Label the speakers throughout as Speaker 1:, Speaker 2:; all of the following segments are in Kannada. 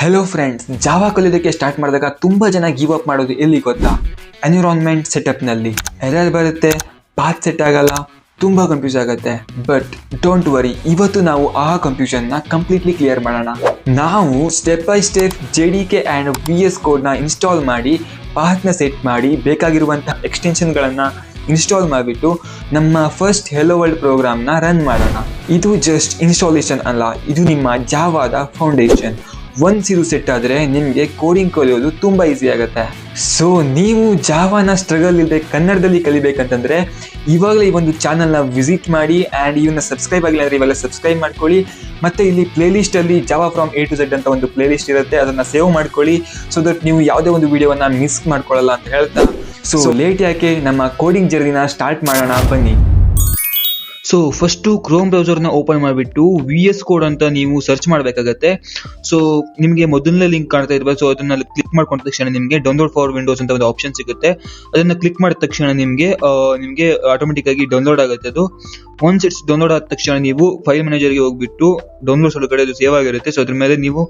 Speaker 1: ಹೆಲೋ ಫ್ರೆಂಡ್ಸ್, ಜಾವಾ ಕಲಿಯೋದಕ್ಕೆ ಸ್ಟಾರ್ಟ್ ಮಾಡಿದಾಗ ತುಂಬ ಜನ ಗಿವ್ ಅಪ್ ಮಾಡೋದು ಎಲ್ಲಿ ಗೊತ್ತಾ? ಎನ್ವಿರಾನ್ಮೆಂಟ್ ಸೆಟಪ್ನಲ್ಲಿ ಎರರ್ ಬರುತ್ತೆ, ಪಾತ್ ಸೆಟ್ ಆಗಲ್ಲ, ತುಂಬ ಕನ್ಫ್ಯೂಸ್ ಆಗುತ್ತೆ. ಬಟ್ ಡೋಂಟ್ ವರಿ, ಇವತ್ತು ನಾವು ಆ ಕನ್ಫ್ಯೂಷನ್ನ ಕಂಪ್ಲೀಟ್ಲಿ ಕ್ಲಿಯರ್ ಮಾಡೋಣ. ನಾವು step by step JDK and VS ಕೋಡ್ನ ಇನ್ಸ್ಟಾಲ್ ಮಾಡಿ, ಪಾತ್ನ ಸೆಟ್ ಮಾಡಿ, ಬೇಕಾಗಿರುವಂಥ ಎಕ್ಸ್ಟೆನ್ಷನ್ಗಳನ್ನು ಇನ್ಸ್ಟಾಲ್ ಮಾಡಿಬಿಟ್ಟು ನಮ್ಮ ಫಸ್ಟ್ ಹೆಲೋ ವರ್ಲ್ಡ್ ಪ್ರೋಗ್ರಾಮ್ನ ರನ್ ಮಾಡೋಣ. ಇದು ಜಸ್ಟ್ ಇನ್ಸ್ಟಾಲೇಷನ್ ಅಲ್ಲ, ಇದು ನಿಮ್ಮ ಜಾವಾದ ಫೌಂಡೇಶನ್. ಒನ್ಸ್ ಇದು ಸೆಟ್ ಆದರೆ ನಿಮಗೆ ಕೋಡಿಂಗ್ ಕಲಿಯೋದು ತುಂಬ ಈಸಿ ಆಗುತ್ತೆ. ಸೊ ನೀವು ಜಾವಾನ ಸ್ಟ್ರಗಲ್ ಇಲ್ಲದೆ ಕನ್ನಡದಲ್ಲಿ ಕಲಿಬೇಕಂತಂದರೆ ಇವಾಗಲೇ ಈ ಒಂದು ಚಾನಲ್ನ ವಿಸಿಟ್ ಮಾಡಿ ಆ್ಯಂಡ್ ಇವನ್ನ ಸಬ್ಸ್ಕ್ರೈಬ್ ಆಗಿಲ್ಲ ಅಂದರೆ ಇವಾಗ ಸಬ್ಸ್ಕ್ರೈಬ್ ಮಾಡ್ಕೊಳ್ಳಿ. ಮತ್ತು ಇಲ್ಲಿ ಪ್ಲೇಲಿಸ್ಟಲ್ಲಿ Java from A to Z ಅಂತ ಒಂದು ಪ್ಲೇಲಿಸ್ಟ್ ಇರುತ್ತೆ, ಅದನ್ನು ಸೇವ್ ಮಾಡ್ಕೊಳ್ಳಿ ಸೊ ದಟ್ ನೀವು ಯಾವುದೇ ಒಂದು ವಿಡಿಯೋವನ್ನು ಮಿಸ್ ಮಾಡ್ಕೊಳ್ಳಲ್ಲ ಅಂತ ಹೇಳ್ತಾ, ಸೊ ಲೇಟ್ ಯಾಕೆ, ನಮ್ಮ ಕೋಡಿಂಗ್ ಜರ್ನಿನ ಸ್ಟಾರ್ಟ್ ಮಾಡೋಣ ಬನ್ನಿ. ಸೊ ಫಸ್ಟು ಕ್ರೋಮ್ ಬ್ರೌಸರ್ನ ಓಪನ್ ಮಾಡಿಬಿಟ್ಟು VS ಕೋಡ್ ಅಂತ ನೀವು ಸರ್ಚ್ ಮಾಡಬೇಕಾಗತ್ತೆ. ಸೊ ನಿಮಗೆ ಮೊದಲನೇ ಲಿಂಕ್ ಕಾಣ್ತಾ ಇರ್ಬೋದು, ಸೊ ಅದನ್ನ ಕ್ಲಿಕ್ ಮಾಡ್ಕೊಂಡ ತಕ್ಷಣ ನಿಮಗೆ ಡೌನ್ಲೋಡ್ ಫಾರ್ ವಿಂಡೋಸ್ ಅಂತ ಒಂದು ಆಪ್ಷನ್ ಸಿಗುತ್ತೆ. ಅದನ್ನು ಕ್ಲಿಕ್ ಮಾಡಿದ ತಕ್ಷಣ ನಿಮಗೆ ಆಟೋಮೆಟಿಕ್ ಆಗಿ ಡೌನ್ಲೋಡ್ ಆಗುತ್ತೆ. ಅದು ಒನ್ಸ್ ಇಟ್ಸ್ ಡೌನ್ಲೋಡ್ ಆದ ತಕ್ಷಣ ನೀವು ಫೈಲ್ ಮ್ಯಾನೇಜರ್ಗೆ ಹೋಗ್ಬಿಟ್ಟು ಡೌನ್ಲೋಡ್ಸ್ ಒಳಗಡೆ ಅದು ಸೇವ್ ಆಗಿರುತ್ತೆ. ಸೊ ಅದ್ರ ಮೇಲೆ ನೀವು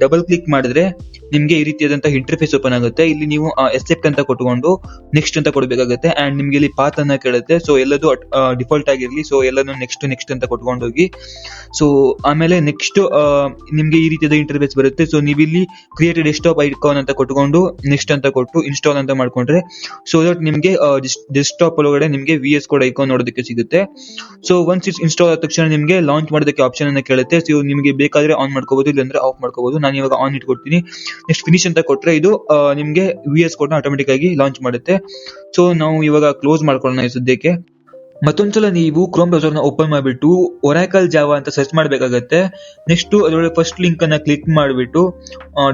Speaker 1: ಡಬಲ್ ಕ್ಲಿಕ್ ಮಾಡಿದ್ರೆ ನಿಮಗೆ ಈ ರೀತಿಯಾದಂತಹ ಇಂಟರ್ಫೇಸ್ ಓಪನ್ ಆಗುತ್ತೆ. ಇಲ್ಲಿ ನೀವು ಎಕ್ಸೆಪ್ಟ್ ಅಂತ ಕೊಟ್ಕೊಂಡು ನೆಕ್ಸ್ಟ್ ಅಂತ ಕೊಡಬೇಕಾಗುತ್ತೆ ಆ್ಯಂಡ್ ನಿಮಗೆ ಇಲ್ಲಿ ಪಾತ್ ಅನ್ನ ಕೇಳುತ್ತೆ. ಸೊ ಎಲ್ಲದು ಡಿಫಾಲ್ಟ್ ಆಗಿರಲಿ, ಸೊ ಎಲ್ಲನೂ ನೆಕ್ಸ್ಟ್ ಅಂತ ಕೊಟ್ಕೊಂಡು ಹೋಗಿ. ಸೊ ಆಮೇಲೆ ನೆಕ್ಸ್ಟ್ ನಿಮಗೆ ಈ ರೀತಿಯಾದ ಇಂಟರ್ಫೇಸ್ ಬರುತ್ತೆ. ಸೊ ನೀವು ಇಲ್ಲಿ ಕ್ರಿಯೇಟ್ ಡೆಸ್ಕ್ಟಾಪ್ ಐಕಾನ್ ಅಂತ ಕೊಟ್ಕೊಂಡು ನೆಕ್ಸ್ಟ್ ಅಂತ ಕೊಟ್ಟು ಇನ್ಸ್ಟಾಲ್ ಅಂತ ಮಾಡ್ಕೊಂಡ್ರೆ ಸೊ ದಟ್ ನಿಮಗೆ ಡೆಸ್ಕ್ಟಾಪ್ ಒಳಗಡೆ ನಿಮಗೆ VS ಕೋಡ್ ಐಕಾನ್ ನೋಡೋದಕ್ಕೆ ಸಿಗುತ್ತೆ. ಸೊ ಒನ್ಸ್ ಇಟ್ಸ್ ಇನ್ಸ್ಟಾಲ್ ಆದ ತಕ್ಷಣ ನಿಮಗೆ ಲಾಂಚ್ ಮಾಡೋದಕ್ಕೆ ಆಪ್ಷನ್ ಅನ್ನ ಕೇಳುತ್ತೆ. ಸೊ ನಿಮಗೆ ಬೇಕಾದ್ರೆ ಆನ್ ಮಾಡ್ಕೋಬಹುದು, ಇಲ್ಲಾಂದ್ರೆ ಆಫ್ ಮಾಡ್ಕೋಬಹುದು. ನಾನು ಇವಾಗ ಆನ್ ಇಟ್ಕೊಡ್ತೀನಿ. ನೆಕ್ಸ್ಟ್ ಫಿನಿಶ್ ಅಂತ ಕೊಟ್ರೆ ಇದು ನಿಮಗೆ VS ಕೋಡ್ ನ ಆಟೋಮೆಟಿಕ್ ಆಗಿ ಲಾಂಚ್ ಮಾಡುತ್ತೆ. ಸೊ ನಾವು ಇವಾಗ ಕ್ಲೋಸ್ ಮಾಡ್ಕೊಳ್ಳೋಣ ಸದ್ಯಕ್ಕೆ. ಮತ್ತೊಂದ್ಸಲ ನೀವು ಕ್ರೋಮ್ ಬ್ರೌಸರ್ನ ಓಪನ್ ಮಾಡಿಬಿಟ್ಟು ಒರಾಕಲ್ ಜಾವಾ ಅಂತ ಸರ್ಚ್ ಮಾಡಬೇಕಾಗತ್ತೆ. ನೆಕ್ಸ್ಟ್ ಅದರೊಳಗೆ ಫಸ್ಟ್ ಲಿಂಕ್ ಅನ್ನ ಕ್ಲಿಕ್ ಮಾಡಿಬಿಟ್ಟು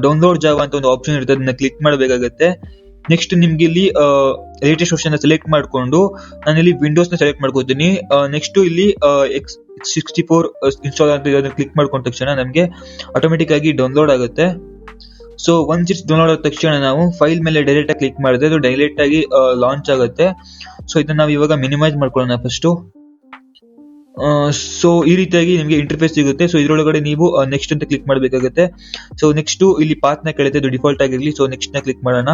Speaker 1: ಡೌನ್ಲೋಡ್ ಜಾವಾ ಅಂತ ಒಂದು ಆಪ್ಷನ್ ಇರುತ್ತೆ, ಅದನ್ನ ಕ್ಲಿಕ್ ಮಾಡಬೇಕಾಗತ್ತೆ. ನೆಕ್ಸ್ಟ್ ನಿಮ್ಗೆ ಇಲ್ಲಿ ಲೇಟೆಸ್ಟ್ ವರ್ಷನ್ ಸೆಲೆಕ್ಟ್ ಮಾಡಿಕೊಂಡು ನಾನು ಇಲ್ಲಿ ವಿಂಡೋಸ್ ನ ಸೆಲೆಕ್ಟ್ ಮಾಡ್ಕೋತೀನಿ. ನೆಕ್ಸ್ಟ್ ಇಲ್ಲಿ X64 ಇನ್ಸ್ಟಾಲ್ ಅಂತ ಇದನ್ನ ಕ್ಲಿಕ್ ಮಾಡ್ಕೊಂಡ ತಕ್ಷಣ ನಮಗೆ ಆಟೋಮೆಟಿಕ್ ಆಗಿ ಡೌನ್ಲೋಡ್ ಆಗುತ್ತೆ. ಸೊ ಒನ್ಸ್ ಇಟ್ಸ್ ಡೌನ್ಲೋಡ್ ಆದ ತಕ್ಷಣ ನಾವು ಫೈಲ್ ಮೇಲೆ ಡೈರೆಕ್ಟ್ ಆಗಿ ಕ್ಲಿಕ್ ಮಾಡಿದ್ರೆ ಅದು ಡೈರೆಕ್ಟ್ ಆಗಿ ಲಾಂಚ್ ಆಗುತ್ತೆ. ಸೊ ಇದನ್ನ ನಾವು ಇವಾಗ ಮಿನಿಮೈಸ್ ಮಾಡ್ಕೊಳ್ಳೋಣ ಫಸ್ಟ್. ಸೊ ಈ ರೀತಿಯಾಗಿ ನಿಮಗೆ ಇಂಟರ್ಫೇಸ್ ಸಿಗುತ್ತೆ. ಸೊ ಇದರೊಳಗಡೆ ನೀವು ನೆಕ್ಸ್ಟ್ ಅಂತ ಕ್ಲಿಕ್ ಮಾಡಬೇಕಾಗುತ್ತೆ. ಸೊ ನೆಕ್ಸ್ಟ್ ಇಲ್ಲಿ ಪಾತ್ ನ ಕೇಳುತ್ತೆ, ಅದು ಡಿಫಾಲ್ಟ್ ಆಗಿರಲಿ. ಸೊ ನೆಕ್ಸ್ಟ್ ನ ಕ್ಲಿಕ್ ಮಾಡೋಣ.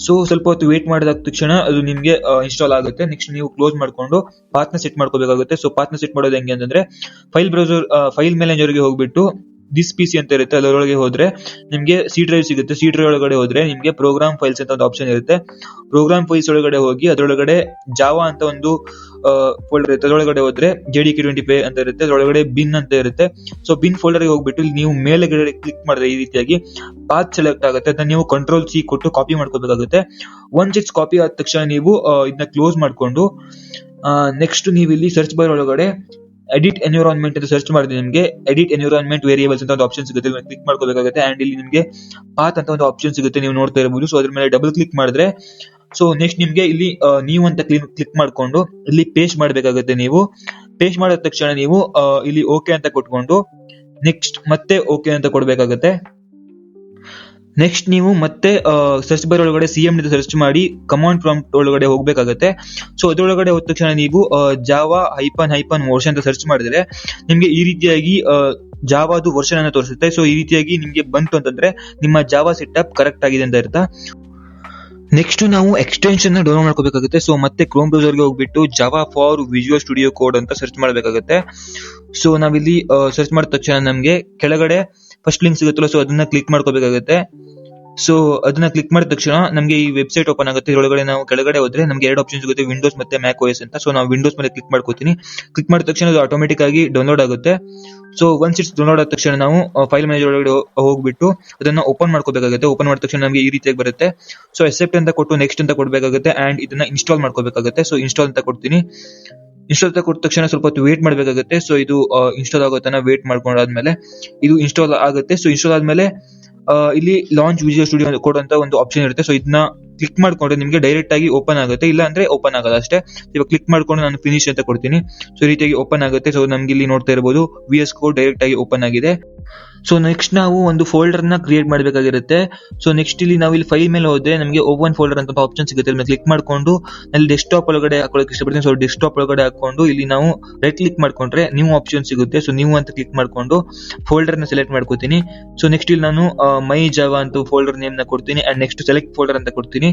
Speaker 1: ಸೊ ಸ್ವಲ್ಪ ಹೊತ್ತು ವೇಟ್ ಮಾಡಿದ ತಕ್ಷಣ ಅದು ನಿಮಗೆ ಇನ್ಸ್ಟಾಲ್ ಆಗುತ್ತೆ. ನೆಕ್ಸ್ಟ್ ನೀವು ಕ್ಲೋಸ್ ಮಾಡ್ಕೊಂಡು ಪಾತ್ ನ ಸೆಟ್ ಮಾಡ್ಕೋಬೇಕಾಗುತ್ತೆ. ಸೊ ಪಾತ್ ನ ಸೆಟ್ ಮಾಡೋದು ಹೆಂಗೆ ಅಂತಂದ್ರೆ ಫೈಲ್ ಮ್ಯಾನೇಜರ್ಗೆ ಹೋಗ್ಬಿಟ್ಟು ದಿಸ್ PC ಅಂತ ಇರುತ್ತೆ, ಅದರೊಳಗೆ ಹೋದ್ರೆ ನಿಮಗೆ ಸಿ ಡ್ರೈವ್ ಸಿಗುತ್ತೆ. ಸಿ ಡ್ರೈವ್ ಒಳಗಡೆ ಹೋದ್ರೆ ನಿಮಗೆ ಪ್ರೋಗ್ರಾಮ್ ಫೈಲ್ಸ್ ಅಂತ ಒಂದು ಆಪ್ಷನ್ ಇರುತ್ತೆ. ಪ್ರೋಗ್ರಾಮ್ ಫೈಲ್ಸ್ ಒಳಗಡೆ ಹೋಗಿ ಅದರೊಳಗಡೆ ಜಾವಾ ಅಂತ ಒಂದು ಫೋಲ್ಡರ್ ಇರುತ್ತೆ. ಅದರೊಳಗಡೆ ಹೋದ್ರೆ JDK 25 ಅಂತ ಇರುತ್ತೆ, ಅದರೊಳಗಡೆ ಬಿನ್ ಅಂತ ಇರುತ್ತೆ. ಸೊ ಬಿನ್ ಫೋಲ್ಡರ್ಗೆ ಹೋಗ್ಬಿಟ್ಟು ಇಲ್ಲಿ ನೀವು ಮೇಲೆಗಡೆ ಕ್ಲಿಕ್ ಮಾಡಿದ್ರೆ ಈ ರೀತಿಯಾಗಿ ಪಾತ್ ಸೆಲೆಕ್ಟ್ ಆಗುತ್ತೆ. ಅದನ್ನ ನೀವು Ctrl+C ಕೊಟ್ಟು ಕಾಪಿ ಮಾಡ್ಕೋಬೇಕಾಗುತ್ತೆ. ಒನ್ಸ್ ಇಟ್ಸ್ ಕಾಪಿ ಆದ ತಕ್ಷಣ ನೀವು ಇದನ್ನ ಕ್ಲೋಸ್ ಮಾಡ್ಕೊಂಡು ನೆಕ್ಸ್ಟ್ ನೀವು ಇಲ್ಲಿ ಸರ್ಚ್ ಬಾರ್ ಒಳಗಡೆ ಎಡಿಟ್ ಎನ್ವಿರಾನ್ಮೆಂಟ್ ಅಂತ ಸರ್ಚ್ ಮಾಡಿದ್ರೆ ನಿಮಗೆ ಎಡಿಟ್ ಎನ್ವಿರಾನ್ಮೆಂಟ್ ವೇರಿಯೇಬಲ್ಸ್ ಅಂತ ಒಂದು ಆಪ್ಷನ್ ಸಿಗುತ್ತೆ, ಕ್ಲಿಕ್ ಮಾಡ್ಕೋಬೇಕಾಗುತ್ತೆ. ಅಂಡ್ ಇಲ್ಲಿ ನಿಮಗೆ ಪಾತ್ ಅಂತ ಒಂದು ಆಪ್ಷನ್ ಸಿಗುತ್ತೆ, ನೀವು ನೋಡ್ತಾ ಇರಬಹುದು. ಸೊ ಅದ್ರ ಮೇಲೆ ಡಬಲ್ ಕ್ಲಿಕ್ ಮಾಡಿದ್ರೆ ಸೊ ನೆಕ್ಸ್ಟ್ ನಿಮ್ಗೆ ಇಲ್ಲಿ ನೀವು ಅಂತ ಕ್ಲಿಕ್ ಮಾಡ್ಕೊಂಡು ಇಲ್ಲಿ ಪೇಸ್ಟ್ ಮಾಡಬೇಕಾಗುತ್ತೆ. ನೀವು ಪೇಸ್ಟ್ ಮಾಡಿದ ತಕ್ಷಣ ನೀವು ಇಲ್ಲಿ ಓಕೆ ಅಂತ ಕೊಟ್ಕೊಂಡು ನೆಕ್ಸ್ಟ್ ಮತ್ತೆ ಓಕೆ ಅಂತ ಕೊಡ್ಬೇಕಾಗುತ್ತೆ. ನೆಕ್ಸ್ಟ್ ನೀವು ಮತ್ತೆ ಸರ್ಚ್ ಬಾರ್ ಒಳಗಡೆ CMD ಸರ್ಚ್ ಮಾಡಿ ಕಮಾಂಡ್ ಪ್ರಾಂಪ್ಟ್ ಒಳಗಡೆ ಹೋಗ್ಬೇಕಾಗತ್ತೆ. ಸೊ ಅದರೊಳಗಡೆ ಹೋದ ತಕ್ಷಣ ನೀವು ಜಾವಾ __ ವರ್ಷನ್ ಅಂತ ಸರ್ಚ್ ಮಾಡಿದ್ರೆ ನಿಮ್ಗೆ ಈ ರೀತಿಯಾಗಿ ಜಾವಾದು ವರ್ಷನ್ ಅನ್ನು ತೋರಿಸುತ್ತೆ. ಸೊ ಈ ರೀತಿಯಾಗಿ ನಿಮ್ಗೆ ಬಂತು ಅಂತಂದ್ರೆ ನಿಮ್ಮ ಜಾವಾ ಸೆಟಪ್ ಕರೆಕ್ಟ್ ಆಗಿದೆ ಅಂತ ಅರ್ಥ. ನೆಕ್ಸ್ಟ್ ನಾವು ಎಕ್ಸ್ಟೆನ್ಷನ್ ಡೌನ್ಲೋಡ್ ಮಾಡ್ಕೋಬೇಕಾಗುತ್ತೆ. ಸೊ ಮತ್ತೆ ಕ್ರೋಮ್ ಬ್ರೌಸರ್ಗೆ ಹೋಗ್ಬಿಟ್ಟು Java for visual studio code ಅಂತ ಸರ್ಚ್ ಮಾಡಬೇಕಾಗುತ್ತೆ. ಸೊ ನಾವಿಲ್ಲಿ ಸರ್ಚ್ ಮಾಡಿದ ತಕ್ಷಣ ನಮಗೆ ಕೆಳಗಡೆ ಫಸ್ಟ್ ಲಿಂಕ್ ಸಿಗುತ್ತಲ್ಲ, ಸೊ ಅದನ್ನ ಕ್ಲಿಕ್ ಮಾಡ್ಕೋಬೇಕಾಗುತ್ತೆ. ಸೊ ಅದನ್ನ ಕ್ಲಿಕ್ ಮಾಡಿದ ತಕ್ಷಣ ನಮಗೆ ಈ ವೆಬ್ಸೈಟ್ ಓಪನ್ ಆಗುತ್ತೆ. ಇದರೊಳಗಡೆ ನಾವು ಕೆಳಗಡೆ ಹೋದ್ರೆ ನಮಗೆ ಎರಡು ಆಪ್ಷನ್ ಸಿಗುತ್ತೆ, ವಿಂಡೋಸ್ ಮತ್ತೆ ಮ್ಯಾಕ್ OS ಅಂತ. ಸೊ ನಾವು ವಿಂಡೋಸ್ ಮೇಲೆ ಕ್ಲಿಕ್ ಮಾಡ್ಕೋತೀನಿ. ಕ್ಲಿಕ್ ಮಾಡಿದ ತಕ್ಷಣ ಅದು ಆಟೋಮೆಟಿಕ್ ಆಗಿ ಡೌನ್ಲೋಡ್ ಆಗುತ್ತೆ. ಸೊ ಒನ್ಸ್ ಇಟ್ಸ್ ಡೌನ್ಲೋಡ್ ಆದ ತಕ್ಷಣ ನಾವು ಫೈಲ್ ಮ್ಯಾನೇಜರ್ ಒಳಗಡೆ ಹೋಗ್ಬಿಟ್ಟು ಅದನ್ನ ಓಪನ್ ಮಾಡ್ಕೋಬೇಕಾಗುತ್ತೆ. ಓಪನ್ ಮಾಡಿದ ತಕ್ಷಣ ನಮಗೆ ಈ ರೀತಿಯಾಗಿ ಬರುತ್ತೆ. ಸೊ ಎಕ್ಸೆಪ್ಟ್ ಅಂತ ಕೊಟ್ಟು ನೆಕ್ಸ್ಟ್ ಅಂತ ಕೊಡಬೇಕಾಗುತ್ತೆ ಅಂಡ್ ಇದನ್ನ ಇನ್ಸ್ಟಾಲ್ ಮಾಡ್ಕೋಬೇಕಾಗುತ್ತೆ. ಸೊ ಇನ್ಸ್ಟಾಲ್ ಅಂತ ಕೊಡ್ತೀನಿ. ಇನ್ಸ್ಟಾಲ್ ಅಂತ ಕೊಟ್ಟ ತಕ್ಷಣ ಸ್ವಲ್ಪ ಹೊತ್ತು ವೇಟ್ ಮಾಡಬೇಕಾಗುತ್ತೆ. ಸೊ ಇದು ಇನ್ಸ್ಟಾಲ್ ಆಗೋ ತನಕ ವೇಟ್ ಮಾಡ್ಕೊಂಡಾದ್ಮೇಲೆ ಇದು ಇನ್ಸ್ಟಾಲ್ ಆಗುತ್ತೆ. ಸೊ ಇನ್ಸ್ಟಾಲ್ ಆದ್ಮೇಲೆ ಇಲ್ಲಿ ಲಾಂಚ್ ವಿಜುವಲ್ ಸ್ಟುಡಿಯೋ ಕೋಡ್ ಅಂತ ಒಂದು ಆಪ್ಷನ್ ಇರುತ್ತೆ. ಸೊ ಇದನ್ನ ಕ್ಲಿಕ್ ಮಾಡ್ಕೊಂಡ್ರೆ ನಿಮಗೆ ಡೈರೆಕ್ಟ್ ಆಗಿ ಓಪನ್ ಆಗುತ್ತೆ, ಇಲ್ಲ ಅಂದ್ರೆ ಓಪನ್ ಆಗಲ್ಲ ಅಷ್ಟೇ. ಇವಾಗ ಕ್ಲಿಕ್ ಮಾಡ್ಕೊಂಡು ನಾನು ಫಿನಿಶ್ ಅಂತ ಕೊಡ್ತೀನಿ. ಸೊ ಈ ರೀತಿಯಾಗಿ ಓಪನ್ ಆಗುತ್ತೆ. ಸೊ ನಮ್ಗೆ ಇಲ್ಲಿ ನೋಡ್ತಾ ಇರಬಹುದು VS ಕೋಡ್ ಡೈರೆಕ್ಟ್ ಆಗಿ ಓಪನ್ ಆಗಿದೆ.
Speaker 2: ಸೊ ನೆಕ್ಸ್ಟ್ ನಾವು ಒಂದು ಫೋಲ್ಡರ್ನ ಕ್ರಿಯೇಟ್ ಮಾಡಬೇಕಾಗಿರುತ್ತೆ. ಸೊ ನೆಕ್ಸ್ಟ್ ನಾವು ಇಲ್ಲಿ ಫೈಲ್ ಮೇಲೆ ಹೋದ್ರೆ ನಮಗೆ ಓಪನ್ ಫೋಲ್ಡರ್ ಅಂತ ಆಪ್ಷನ್ ಸಿಗುತ್ತೆ. ಇಲ್ಲಿ ಕ್ಲಿಕ್ ಮಾಡ್ಕೊಂಡು ಅಲ್ಲಿ ಡೆಸ್ಕ್ಟಾಪ್ ಒಳಗಡೆ ಹಾಕೊಳ್ಳೋಕೆ ಇಷ್ಟಪಡ್ತೀನಿ. ಸೊ ಡೆಸ್ಕ್ಟಾಪ್ ಒಳಗಡೆ ಹಾಕೊಂಡು ಇಲ್ಲಿ ನಾವು ರೈಟ್ ಕ್ಲಿಕ್ ಮಾಡ್ಕೊಂಡ್ರೆ ನ್ಯೂ ಆಪ್ಷನ್ ಸಿಗುತ್ತೆ. ಸೊ ನ್ಯೂ ಅಂತ ಕ್ಲಿಕ್ ಮಾಡ್ಕೊಂಡು ಫೋಲ್ಡರ್ನ ಸೆಲೆಕ್ಟ್ ಮಾಡ್ಕೋತೀನಿ. ಸೊ ನೆಕ್ಸ್ಟ್ ಇಲ್ಲಿ ನಾನು ಮೈ ಜಾವಾ ಅಂತ ಫೋಲ್ಡರ್ ನೇಮ್ ನ ಕೊಡ್ತೀನಿ ಅಂಡ್ ನೆಕ್ಸ್ಟ್ ಸೆಲೆಕ್ಟ್ ಫೋಲ್ಡರ್ ಅಂತ ಕೊಡ್ತೀನಿ.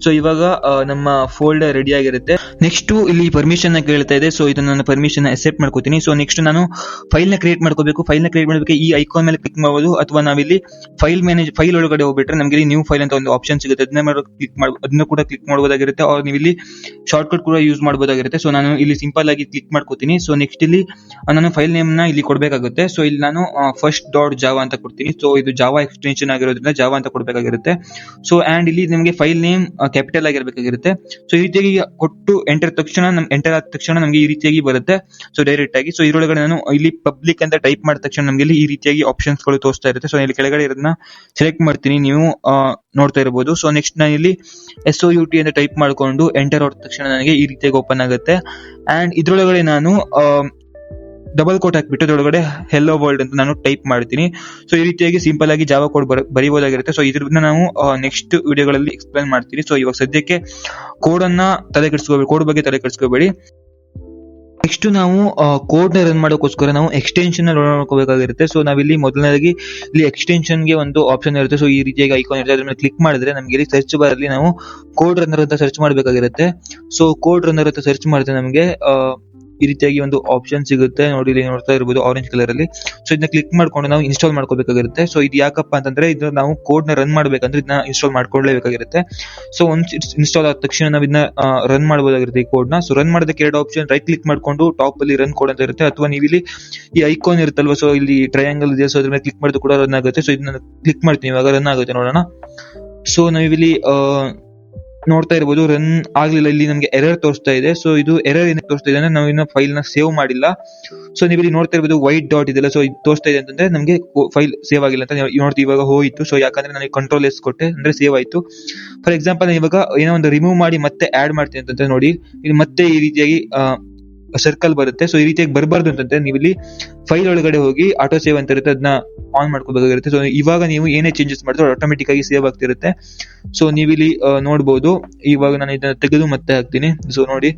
Speaker 2: ಸೊ ಇವಾಗ ನಮ್ಮ ಫೋಲ್ಡರ್ ರೆಡಿ ಆಗಿರುತ್ತೆ. ನೆಕ್ಸ್ಟ್ ಇಲ್ಲಿ ಪರ್ಮಿಷನ್ ಕೇಳ್ತಾ ಇದೆ. ಸೊ ಇದನ್ನ ನಾನು ಪರ್ಮಿಷನ್ ಅಕ್ಸೆಪ್ಟ್ ಮಾಡ್ಕೋತೀನಿ. ಸೊ ನೆಕ್ಸ್ಟ್ ನಾನು ಫೈಲ್ ನ ಕ್ರಿಯೇಟ್ ಮಾಡ್ಕೋಬೇಕು. ಫೈಲ್ ನ ಕ್ರಿಯೇಟ್ ಮಾಡಬೇಕು ಈ ಐಕಾನ್ ಮೇಲೆ ಕ್ಲಿಕ್ ಮಾಡಬಹುದು, ಅಥವಾ ನಾವಿಲ್ಲಿ ಫೈಲ್ ಒಳಗಡೆ ಹೋಗ್ಬಿಟ್ರೆ ನಮಗೆ ಇಲ್ಲಿ ನ್ಯೂ ಫೈಲ್ ಅಂತ ಒಂದು ಆಪ್ಷನ್ ಸಿಗುತ್ತೆ. ಅದನ್ನ ಕೂಡ ಕ್ಲಿಕ್ ಮಾಡಬಹುದಾಗಿರುತ್ತೆ. ಅವ್ರು ನೀವು ಇಲ್ಲಿ ಶಾರ್ಟ್ ಕಟ್ ಕೂಡ ಯೂಸ್ ಮಾಡಬಹುದಾಗಿರುತ್ತೆ. ಸೊ ನಾನು ಇಲ್ಲಿ ಸಿಂಪಲ್ ಆಗಿ ಕ್ಲಿಕ್ ಮಾಡ್ಕೋತೀನಿ. ಸೊ ನೆಕ್ಸ್ಟ್ ಇಲ್ಲಿ ನಾನು ಫೈಲ್ ನೇಮ್ ನ ಇಲ್ಲಿ ಕೊಡಬೇಕಾಗುತ್ತೆ. ಸೊ ಇಲ್ಲಿ ನಾನು ಫಸ್ಟ್ ಡಾಟ್ ಜಾವಾ ಅಂತ ಕೊಡ್ತೀನಿ. ಸೊ ಇದು ಜಾವಾ ಎಕ್ಸ್ಟೆನ್ಷನ್ ಆಗಿರೋದ್ರಿಂದ ಜಾವಾ ಅಂತ ಕೊಡಬೇಕಾಗಿರುತ್ತೆ. ಸೊ ಅಂಡ್ ಇಲ್ಲಿ ನಮಗೆ ಫೈಲ್ ನೇಮ್ ಕ್ಯಾಪಿಟಲ್ ಆಗಿರಬೇಕಾಗಿರುತ್ತೆ. ಸೊ ಈ ರೀತಿಯಾಗಿ ಕೊಟ್ಟು ಎಂಟರ್ ಆದ ತಕ್ಷಣ ನಮಗೆ ಈ ರೀತಿಯಾಗಿ ಬರುತ್ತೆ. ಸೊ ಡೈರೆಕ್ಟ್ ಆಗಿ ಸೊ ಇದರೊಳಗಡೆ ನಾನು ಇಲ್ಲಿ ಪಬ್ಲಿಕ್ ಅಂತ ಟೈಪ್ ಮಾಡಿದ ತಕ್ಷಣ ನಮಗೆ ಇಲ್ಲಿ ಈ ರೀತಿಯಾಗಿ ಆಪ್ಷನ್ಸ್ ಗಳು ತೋರಿಸ್ತಾ ಇರುತ್ತೆ. ಸೊ ಇಲ್ಲಿ ಕೆಳಗಡೆ ಇರೋದನ್ನ ಸೆಲೆಕ್ಟ್ ಮಾಡ್ತೀನಿ, ನೀವು ನೋಡ್ತಾ ಇರಬಹುದು. ಸೊ ನೆಕ್ಸ್ಟ್ ನಾನು ಇಲ್ಲಿ SOUT ಅಂತ ಟೈಪ್ ಮಾಡಿಕೊಂಡು ಎಂಟರ್ ಹೊಡೆದ ತಕ್ಷಣ ನನಗೆ ಈ ರೀತಿಯಾಗಿ ಓಪನ್ ಆಗುತ್ತೆ. ಅಂಡ್ ಇದ್ರೊಳಗಡೆ ನಾನು ಡಬಲ್ ಕೋಟ್ ಹಾಕ್ಬಿಟ್ಟು ಅದರೊಳಗಡೆ ಹೆಲೋ ವರ್ಲ್ಡ್ ಅಂತ ನಾನು ಟೈಪ್ ಮಾಡ್ತೀನಿ. ಸೊ ಈ ರೀತಿಯಾಗಿ ಸಿಂಪಲ್ ಆಗಿ ಜಾವಾ ಕೋಡ್ ಬರೀಬಹುದಾಗಿರುತ್ತೆ. ಸೊ ಇದನ್ನ ನಾವು ನೆಕ್ಸ್ಟ್ ವಿಡಿಯೋಗಳಲ್ಲಿ ಎಕ್ಸ್ಪ್ಲೈನ್ ಮಾಡ್ತೀನಿ. ಸೊ ಇವಾಗ ಸದ್ಯಕ್ಕೆ ಕೋಡ್ ಬಗ್ಗೆ ತಲೆ ಕೆಡಿಸ್ಕೋಬೇಡಿ. ನೆಕ್ಸ್ಟ್ ನಾವು ಕೋಡ್ ನ ರನ್ ಮಾಡೋಕ್ಕೋಸ್ಕರ ನಾವು ಎಕ್ಸ್ಟೆನ್ಷನ್ ನೋಡ್ಕೋಬೇಕಾಗಿರುತ್ತೆ. ಸೊ ನಾವಿಲ್ಲಿ ಮೊದಲನೇದಾಗಿ ಇಲ್ಲಿ ಎಕ್ಸ್ಟೆನ್ಷನ್ ಗೆ ಒಂದು ಆಪ್ಷನ್ ಇರುತ್ತೆ. ಸೊ ಈ ರೀತಿಯಾಗಿ ಐಕಾನ್ ಇರುತ್ತೆ, ಅದ್ರ ಮೇಲೆ ಕ್ಲಿಕ್ ಮಾಡಿದ್ರೆ ನಮಗೆ ಇಲ್ಲಿ ಸರ್ಚ್ ಬಾರ್ ಅಲ್ಲಿ ನಾವು ಕೋಡ್ ರನ್ನರ್ ಅಂತ ಸರ್ಚ್ ಮಾಡಬೇಕಾಗಿರುತ್ತೆ. ಸೊ ಕೋಡ್ ರನ್ನರ್ ಅಂತ ಸರ್ಚ್ ಮಾಡಿದ್ರೆ ನಮಗೆ ಈ ರೀತಿಯಾಗಿ ಒಂದು ಆಪ್ಷನ್ ಸಿಗುತ್ತೆ. ನೋಡಿ ಇಲ್ಲಿ ನೋಡ್ತಾ ಇರಬಹುದು ಆರೆಂಜ್ ಕಲರ್ ಅಲ್ಲಿ. ಸೊ ಇದನ್ನ ಕ್ಲಿಕ್ ಮಾಡ್ಕೊಂಡು ನಾವು ಇನ್ಸ್ಟಾಲ್ ಮಾಡ್ಕೋಬೇಕಾಗಿರುತ್ತೆ. ಸೊ ಇದು ಯಾಕಪ್ಪ ಅಂತಂದ್ರೆ ಇದು ನಾವು ಕೋಡ್ ನ ರನ್ ಮಾಡ್ಬೇಕಂದ್ರೆ ಇದನ್ನ ಇನ್ಸ್ಟಾಲ್ ಮಾಡ್ಕೊಳ್ಳೇಬೇಕಾಗಿರುತ್ತೆ. ಸೊ ಒನ್ಸ್ ಇನ್ಸ್ಟಾಲ್ ಆದ ತಕ್ಷಣ ನಾವು ಇದನ್ನ ರನ್ ಮಾಡಬಹುದಾಗಿರುತ್ತೆ ಈ ಕೋಡ್ ನ. ಸೊ ರನ್ ಮಾಡೋದಕ್ಕೆ ಎರಡು ಆಪ್ಷನ್, ರೈಟ್ ಕ್ಲಿಕ್ ಮಾಡ್ಕೊಂಡು ಟಾಪ್ ಅಲ್ಲಿ ರನ್ ಕೋಡ್ ಅಂತ ಇರುತ್ತೆ, ಅಥವಾ ನೀವು ಇಲ್ಲಿ ಈ ಐಕಾನ್ ಇರುತ್ತಲ್ವಾ, ಸೊ ಇಲ್ಲಿ ಟ್ರಯಾಂಗಲ್ ಇದೆ, ಸೊ ಅದ್ರ ಮೇಲೆ ಕ್ಲಿಕ್ ಮಾಡಿದ್ರು ಕೂಡ ರನ್ ಆಗುತ್ತೆ. ಸೊ ಇದನ್ನ ಕ್ಲಿಕ್ ಮಾಡ್ತೀನಿ, ಇವಾಗ ರನ್ ಆಗುತ್ತೆ ನೋಡೋಣ. ಸೊ ನಾವಿಲ್ಲಿ ನೋಡ್ತಾ ಇರಬಹುದು ರನ್ ಆಗ್ಲಿಲ್ಲ, ಇಲ್ಲಿ ನಮಗೆ ಎರರ್ ತೋರಿಸ್ತಾ ಇದೆ. ಸೊ ಇದು ಎರರ್ ಏನಕ್ಕೆ ತೋರಿಸ್ತಾ ಇದೆ ಅಂದ್ರೆ ನಾವು ಇನ್ನು ಫೈಲ್ ನ ಸೇವ್ ಮಾಡಿಲ್ಲ. ಸೊ ನೀವು ಇಲ್ಲಿ ನೋಡ್ತಾ ಇರಬಹುದು ವೈಟ್ ಡಾಟ್ ಇದೆಲ್ಲ, ಸೊ ಇದು ತೋರಿಸ್ತಾ ಇದೆ ಅಂತಂದ್ರೆ ನಮಗೆ ಫೈಲ್ ಸೇವ್ ಆಗಿಲ್ಲ ಅಂತ ನೋಡ್ತೀವಿ. ಇವಾಗ ಹೋಯಿತು. ಸೊ ಯಾಕಂದ್ರೆ ನನಗೆ ಕಂಟ್ರೋಲ್ ಎಸ್ ಕೊಟ್ಟೆ ಅಂದ್ರೆ ಸೇವ್ ಆಯ್ತು. ಫಾರ್ ಎಕ್ಸಾಂಪಲ್ ನಾನು ಇವಾಗ ಏನೋ ಒಂದು ರಿಮೂವ್ ಮಾಡಿ ಮತ್ತೆ ಆಡ್ ಮಾಡ್ತೀನಿ ಅಂತಂದ್ರೆ ನೋಡಿ ಇಲ್ಲಿ ಮತ್ತೆ ಈ ರೀತಿಯಾಗಿ ಸರ್ಕಲ್ ಬರುತ್ತೆ. ಸೊ ಈ ರೀತಿಯಾಗಿ ಬರಬಾರ್ದು ಅಂತಂದ್ರೆ ನೀವು ಇಲ್ಲಿ ಫೈಲ್ ಒಳಗಡೆ ಹೋಗಿ ಆಟೋ ಸೇವ್ ಅಂತ ಇರುತ್ತೆ, ಅದನ್ನ ಆನ್ ಮಾಡ್ಕೋಬೇಕಾಗಿರುತ್ತೆ. ಸೊ ಇವಾಗ ನೀವು ಏನೇ ಚೇಂಜಸ್ ಮಾಡಿದ್ರೆ ಆಟೋಮೆಟಿಕ್ ಆಗಿ ಸೇವ್ ಆಗ್ತಿರುತ್ತೆ. ಸೊ ನೀವು ಇಲ್ಲಿ ನೋಡಬಹುದು, ಇವಾಗ ನಾನು ಇದನ್ನ ತೆಗೆದು ಮತ್ತೆ ಹಾಕ್ತೀನಿ. ಸೊ ನೋಡಿ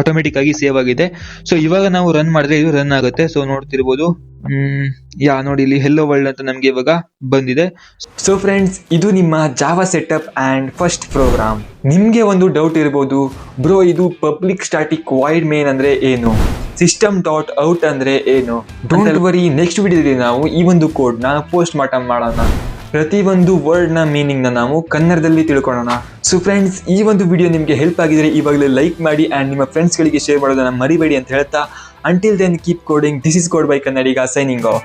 Speaker 2: ಆಟೋಮೆಟಿಕ್ ಆಗಿ ಸೇವ್ ಆಗಿದೆ. ಸೊ ಇವಾಗ ನಾವು ರನ್ ಮಾಡಿದ್ರೆ ಇದು ರನ್ ಆಗುತ್ತೆ. ಸೊ ನೋಡ್ತಿರ್ಬೋದು ನೋಡಿ ಇಲ್ಲಿ ಹೆಲೋ ವರ್ಲ್ಡ್ ಅಂತ ನಮ್ಗೆ ಇವಾಗ ಬಂದಿದೆ.
Speaker 1: ಸೊ ಫ್ರೆಂಡ್ಸ್, ಇದು ನಿಮ್ಮ Java setup and first program. ನಿಮ್ಗೆ ಒಂದು ಡೌಟ್ ಇರ್ಬೋದು, ಬ್ರೋ ಇದು ಪಬ್ಲಿಕ್ ಸ್ಟಾಟಿಕ್ ವಾಯ್ಡ್ ಮೇನ್ ಅಂದ್ರೆ ಏನು, ಸಿಸ್ಟಮ್ ಡಾಟ್ ಔಟ್ ಅಂದ್ರೆ ಏನು? ಡೋಂಟ್ ವರಿ, ನೆಕ್ಸ್ಟ್ ವಿಡಿಯೋದಲ್ಲಿ ನಾವು ಈ ಒಂದು ಕೋಡ್ ನ ಪೋಸ್ಟ್ ಮಾಡೋಣ. ಪ್ರತಿಯೊಂದು ವರ್ಡ್ ನ ಮೀನಿಂಗ್ ನ ನಾವು ಕನ್ನಡದಲ್ಲಿ ತಿಳ್ಕೊಳ್ಳೋಣ. ಸೊ ಫ್ರೆಂಡ್ಸ್, ಈ ಒಂದು ವಿಡಿಯೋ ನಿಮಗೆ ಹೆಲ್ಪ್ ಆಗಿದ್ರೆ ಇವಾಗಲೇ ಲೈಕ್ ಮಾಡಿ ಅಂಡ್ ನಿಮ್ಮ ಫ್ರೆಂಡ್ಸ್ ಗಳಿಗೆ ಶೇರ್ ಮಾಡೋದನ್ನ ಮರಿಬೇಡಿ ಅಂತ ಹೇಳ್ತಾ, until then keep coding. This is Code by Kannadiga signing off.